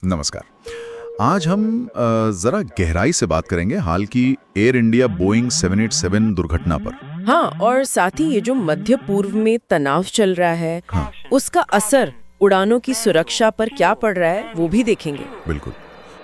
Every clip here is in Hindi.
नमस्कार। आज हम जरा गहराई से बात करेंगे हाल की एयर इंडिया बोइंग 787 दुर्घटना पर। हाँ, और साथ ही ये जो मध्य पूर्व में तनाव चल रहा है, हाँ, उसका असर उड़ानों की सुरक्षा पर क्या पड़ रहा है वो भी देखेंगे। बिल्कुल।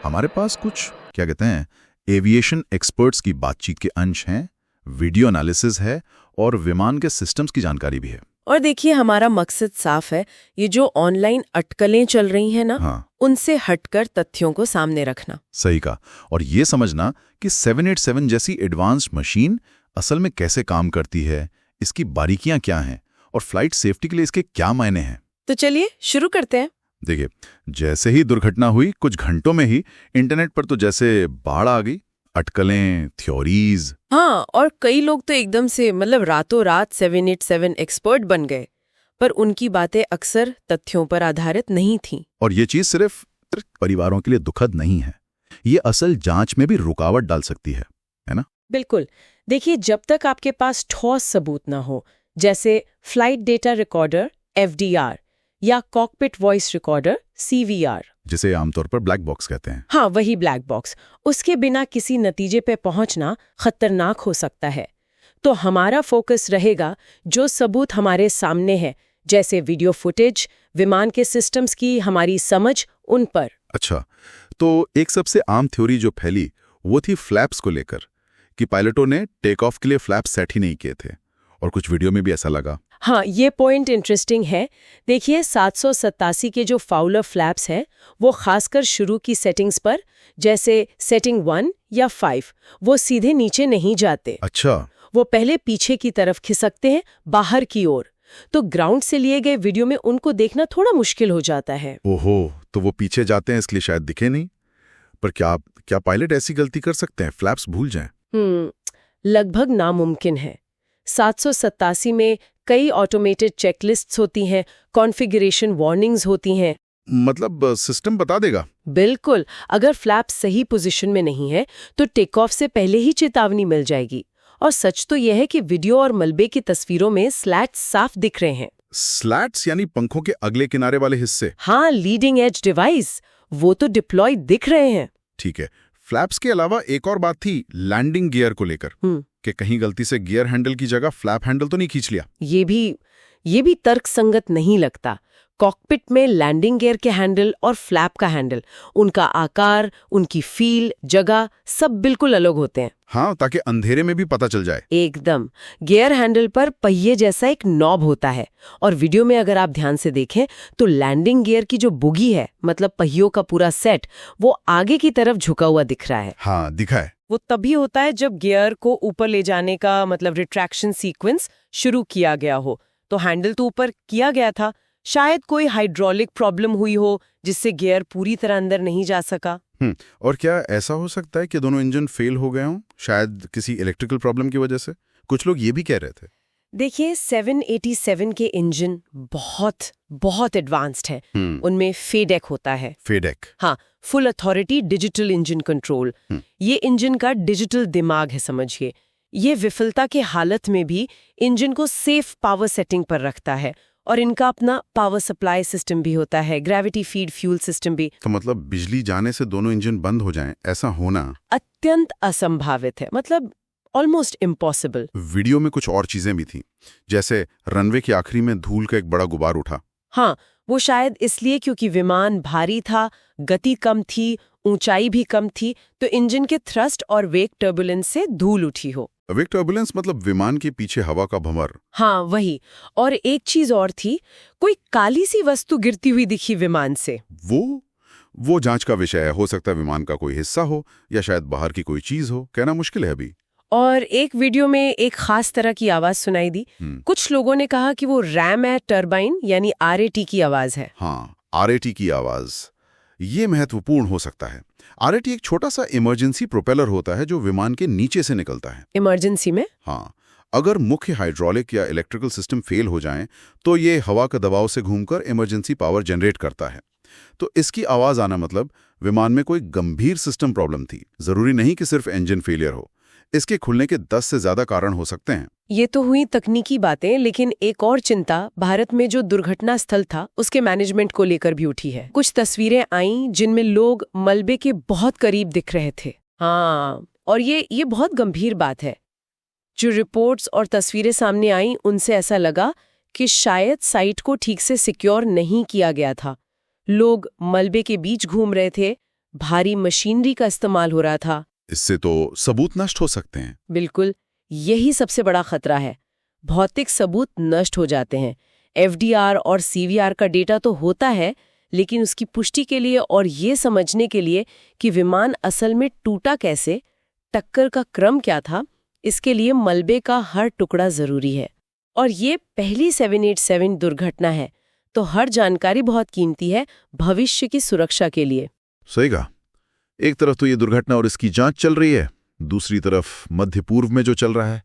हमारे पास कुछ क्या कहते हैं एविएशन एक्सपर्ट्स की बातचीत के अंश हैं, वीडियो एनालिसिस है और विमान के सिस्टम्स की जानकारी भी है। और देखिए, हमारा मकसद साफ है, ये जो ऑनलाइन अटकलें चल रही हैं ना, हाँ, उनसे हटकर तथ्यों को सामने रखना। सही कहा। और ये समझना कि 787 जैसी एडवांस्ड मशीन असल में कैसे काम करती है, इसकी बारीकियां क्या हैं और फ्लाइट सेफ्टी के लिए इसके क्या मायने हैं। तो चलिए शुरू करते हैं। देखिए, जैसे ही दुर्घटना हुई कुछ घंटों में ही इंटरनेट पर तो जैसे बाढ़ आ गई, अटकलें, थ्योरीज। हाँ, और कई लोग तो एकदम से रातों रात 787 एक्सपर्ट बन गए, पर उनकी बातें अक्सर तथ्यों पर आधारित नहीं थीं। और ये चीज सिर्फ परिवारों के लिए दुखद नहीं है, ये असल जांच में भी रुकावट डाल सकती है ना? बिल्कुल। देखिए, जब तक आपके पास ठोस सबूत ना हो, जैसे फ्लाइट डेटा रिकॉर्डर (FDR) या कॉकपिट वॉइस रिकॉर्डर (CVR), जिसे आमतौर पर ब्लैक बॉक्स कहते हैं। हाँ, वही ब्लैक बॉक्स, उसके बिना किसी नतीजे पे पहुंचना खतरनाक हो सकता है। तो हमारा फोकस रहेगा जो सबूत हमारे सामने है, जैसे वीडियो फुटेज, विमान के सिस्टम्स की हमारी समझ, उन पर। अच्छा, तो एक सबसे आम थ्योरी जो फैली वो थी फ्लैप्स को लेकर, कि पायलटों ने टेक ऑफ के लिए फ्लैप्स सेट ही नहीं किए थे, और कुछ वीडियो में भी ऐसा लगा। हाँ, ये पॉइंट इंटरेस्टिंग है। देखिए, 787 के जो फाउलर फ्लैप्स हैं, वो खासकर शुरू की सेटिंग्स पर, जैसे सेटिंग 1 या 5, वो सीधे नीचे नहीं जाते। अच्छा, वो पहले पीछे की तरफ खिसकते हैं, बाहर की ओर। तो ग्राउंड से लिए गए वीडियो में उनको देखना थोड़ा मुश्किल हो जाता है। ओहो, तो वो पीछे जाते हैं इसलिए शायद दिखे नहीं। पर क्या पायलट ऐसी गलती कर सकते हैं, फ्लैप्स भूल जाएं? लगभग नामुमकिन है। 787 में कई ऑटोमेटेड चेकलिस्ट्स होती हैं, कॉन्फ़िगरेशन वार्निंग्स होती हैं। मतलब सिस्टम बता देगा? बिल्कुल, अगर फ्लैप सही पोजीशन में नहीं है तो टेक ऑफ से पहले ही चेतावनी मिल जाएगी। और सच तो यह है कि वीडियो और मलबे की तस्वीरों में स्लैट्स साफ दिख रहे हैं। स्लैट्स यानी पंखों के अगले किनारे वाले हिस्से? हाँ, लीडिंग एज डिवाइस, वो तो डिप्लॉय दिख रहे हैं। ठीक है। फ्लैप्स के अलावा एक और बात थी लैंडिंग गियर को लेकर, कि कहीं गलती से गियर हैंडल की जगह फ्लैप हैंडल तो नहीं खींच लिया। ये भी तर्कसंगत नहीं लगता। कॉकपिट में लैंडिंग गियर के हैंडल और फ्लैप का हैंडल, उनका आकार, उनकी फील, जगह सब बिल्कुल अलग होते हैं। हाँ, ताकि अंधेरे में भी पता चल जाए। एकदम। गियर हैंडल पर पहिए जैसा एक नॉब होता है, और वीडियो में अगर आप ध्यान से देखें तो लैंडिंग गियर की जो बुगी है, मतलब पहियों का पूरा सेट, वो आगे की तरफ झुका हुआ दिख रहा है। हाँ, दिखा है। वो तभी होता है जब गियर को ऊपर ले जाने का रिट्रैक्शन सीक्वेंस शुरू किया गया हो। तो हैंडल तो ऊपर किया गया था, शायद कोई हाइड्रोलिक प्रॉब्लम हुई हो जिससे गियर पूरी तरह अंदर नहीं जा सका। और क्या ऐसा हो सकता है कि दोनों इंजन फेल हो गए हों, शायद किसी इलेक्ट्रिकल प्रॉब्लम की वजह से? कुछ लोग ये भी कह रहे थे। देखिए, 787 के इंजन बहुत बहुत एडवांस्ड है। उनमें फेडेक होता है। फेडेक? हाँ, full authority digital engine control. ये इंजन का डिजिटल दिमाग है, समझिए। ये विफलता के हालत में भी इंजन को सेफ पावर सेटिंग पर रखता है, और इनका अपना पावर सप्लाई सिस्टम भी होता है, ग्रेविटी फीड फ्यूल सिस्टम भी। तो मतलब बिजली जाने से दोनों इंजन बंद हो जाएं, ऐसा होना अत्यंत असंभावित है, ऑलमोस्ट इम्पॉसिबल। वीडियो में कुछ और चीजें भी थीं, जैसे रनवे के आखिरी में धूल का एक बड़ा गुबार उठा। हाँ, वो शायद इसलिए क्योंकि विमान भारी था, गति कम थी, ऊंचाई भी कम थी, तो इंजन के थ्रस्ट और वेग टर्बुलेंस से धूल उठी हो। वेग टर्बुलेंस मतलब विमान के पीछे हवा का भंवर? हाँ, वही। और एक चीज और थी, कोई काली सी वस्तु गिरती हुई दिखी विमान से। वो जांच का विषय है। हो सकता है विमान का कोई हिस्सा हो या शायद बाहर की कोई चीज हो, कहना मुश्किल है अभी। और एक वीडियो में एक खास तरह की आवाज सुनाई दी। कुछ लोगों ने कहा कि वो रैम एट टर्बाइन यानी RAT की आवाज है। हाँ, RAT की आवाज, ये महत्वपूर्ण हो सकता है। RAT एक छोटा सा इमरजेंसी प्रोपेलर होता है जो विमान के नीचे से निकलता है। इमरजेंसी में? हाँ, अगर मुख्य हाइड्रोलिक या इलेक्ट्रिकल सिस्टम फेल हो जाएं, तो ये हवा का दबाव से घूमकर इमरजेंसी पावर जनरेट करता है। तो इसकी आवाज आना मतलब विमान में कोई गंभीर सिस्टम प्रॉब्लम थी। जरूरी नहीं कि सिर्फ इंजन फेलियर हो। इसके खुलने के 10 से ज्यादा कारण हो सकते हैं। ये तो हुई तकनीकी बातें, लेकिन एक और चिंता भारत में जो दुर्घटना स्थल था उसके मैनेजमेंट को लेकर भी उठी है। कुछ तस्वीरें आईं जिनमें लोग मलबे के बहुत करीब दिख रहे थे। हाँ, और ये बहुत गंभीर बात है। जो रिपोर्ट्स और तस्वीरें सामने आईं उनसे ऐसा लगा कि शायद साइट को ठीक से सिक्योर नहीं किया गया था। लोग मलबे के बीच घूम रहे थे, भारी मशीनरी का इस्तेमाल हो रहा था। इससे तो सबूत नष्ट हो सकते हैं। बिल्कुल, यही सबसे बड़ा खतरा है। भौतिक सबूत नष्ट हो जाते हैं। एफडीआर और सीवीआर का डेटा तो होता है, लेकिन उसकी पुष्टि के लिए और ये समझने के लिए कि विमान असल में टूटा कैसे, टक्कर का क्रम क्या था, इसके लिए मलबे का हर टुकड़ा जरूरी है। और ये पहली 787 दुर्घटना है, तो हर जानकारी बहुत कीमती है भविष्य की सुरक्षा के लिए। सही कहा। एक तरफ तो ये दुर्घटना और इसकी जांच चल रही है, दूसरी तरफ मध्य पूर्व में जो चल रहा है,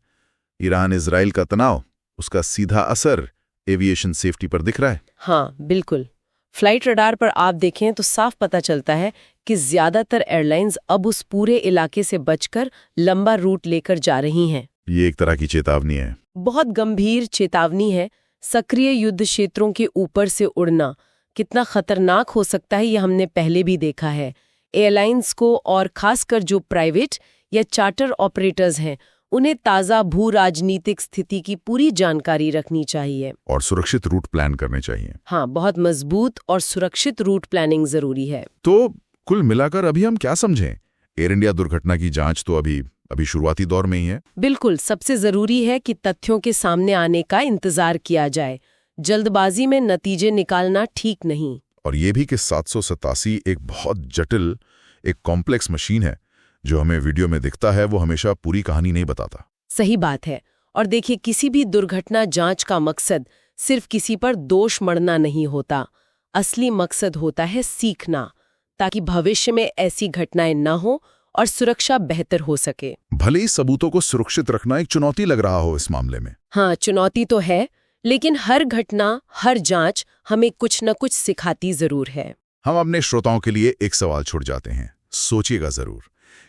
ईरान इजराइल का तनाव, उसका सीधा असर एविएशन सेफ्टी पर दिख रहा है। हाँ, बिल्कुल। फ्लाइट रडार पर आप देखें तो साफ पता चलता है कि ज्यादातर एयरलाइंस अब उस पूरे इलाके से बचकर लंबा रूट लेकर जा रही हैं। ये एक तरह की चेतावनी है। बहुत गंभीर चेतावनी है। सक्रिय युद्ध क्षेत्रों के ऊपर से उड़ना कितना खतरनाक हो सकता है, ये हमने पहले भी देखा है। एयरलाइंस को, और खासकर जो प्राइवेट या चार्टर ऑपरेटर्स हैं, उन्हें ताज़ा भू राजनीतिक स्थिति की पूरी जानकारी रखनी चाहिए और सुरक्षित रूट प्लान करने चाहिए। हाँ, बहुत मजबूत और सुरक्षित रूट प्लानिंग जरूरी है। तो कुल मिलाकर अभी हम क्या समझें? एयर इंडिया दुर्घटना की जांच तो अभी शुरुआती दौर में ही है। बिल्कुल, सबसे जरूरी है कि तथ्यों के सामने आने का इंतजार किया जाए। जल्दबाजी में नतीजे निकालना ठीक नहीं। और ये भी कि 787 एक बहुत जटिल, एक कॉम्प्लेक्स मशीन है। जो हमें वीडियो में दिखता है वो हमेशा पूरी कहानी नहीं बताता। सही बात है। और देखिए, किसी भी दुर्घटना जांच का मकसद सिर्फ किसी पर दोष मढ़ना नहीं होता। असली मकसद होता है सीखना, ताकि भविष्य में ऐसी घटनाएं न हो और सुरक्षा बेहतर हो सके। भले ही सबूतों को सुरक्षित रखना एक चुनौती लग रहा हो इस मामले में। हाँ, चुनौती तो है, लेकिन हर घटना, हर जांच हमें कुछ न कुछ सिखाती जरूर है। हम अपने श्रोताओं के लिए एक सवाल छोड़ जाते हैं। सोचिएगा जरूर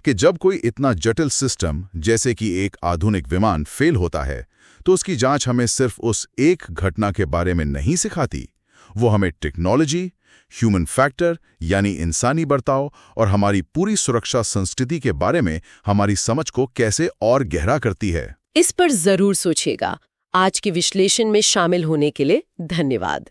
कि जब कोई इतना जटिल सिस्टम जैसे कि एक आधुनिक विमान फेल होता है, तो उसकी जांच हमें सिर्फ उस एक घटना के बारे में नहीं सिखाती। वो हमें टेक्नोलॉजी, ह्यूमन फैक्टर यानी इंसानी बर्ताव और हमारी पूरी सुरक्षा संस्कृति के बारे में हमारी समझ को कैसे और गहरा करती है। इस पर जरूर सोचिएगा। आज के विश्लेषण में शामिल होने के लिए धन्यवाद।